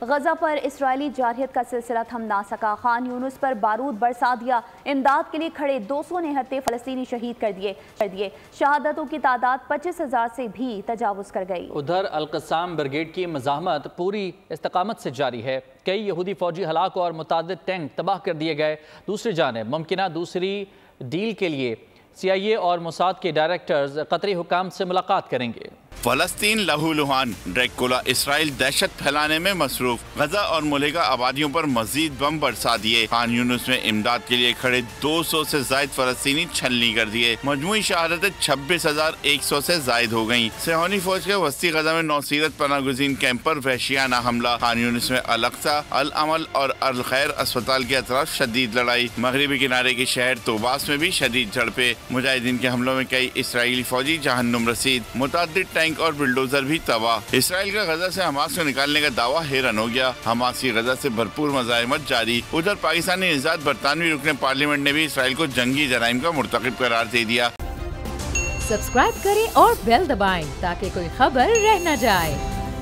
غزہ پر اسرائیلی جارحیت کا سلسلہ تھم نہ سکا۔ خان یونس پر بارود برسا دیا۔ امداد کے لیے کھڑے 200 نہتے فلسطینی شہید کر دیے۔ شہادتوں کی تعداد 25,000 سے بھی تجاوز کر گئی۔ ادھر القسام بریگیڈ کی مزاحمت پوری استقامت سے جاری ہے۔ کئی یہودی فوجی ہلاک اور متعدد ٹینک تباہ کر دیے گئے۔ دوسری جانب ممکنہ دوسری ڈیل کے لیے CIA اور موساد کے ڈائریکٹرز قطری حکام سے ملاقات کریں گے۔ فلسطین لہو لہان، ڈریکولا اسرائیل دہشت پھیلانے میں مصروف، غزہ اور ملحقہ آبادیوں پر مزید بم برسا دیے۔ خان یونس میں امداد کے لیے کھڑے 200 سے زائد فلسطینی چھلنی کر دیے۔ مجموعی شہادتیں 26,100 سے زائد ہو گئیں۔ صہیونی فوج کے وسطی غزہ میں نوسیرت پناہ گزین کیمپ پر وحشیانہ حملہ۔ خان یونس میں الاقصی، العمل اور الخیر اسپتال کے اطراف شدید لڑائی۔ مغربی کنارے کے شہر طوباس میں بھی شدید جھڑپیں۔ مجاہدین کے حملوں میں کئی اسرائیلی فوجی جہنم رسید۔ متعدد ٹینک اور بلڈوزر بھی تباہ۔ اسرائیل کا غزہ سے حماس کو نکالنے کا دعویٰ حیران ہو گیا۔ حماس کی غزہ سے بھرپور مزاحمت جاری۔ ادھر پاکستانی نژاد برطانوی رکن پارلیمنٹ نے بھی اسرائیل کو جنگی جرائم کا مرتکب قرار دے دیا۔ سبسکرائب کریں اور بیل دبائیں تاکہ کوئی خبر رہ نہ جائے۔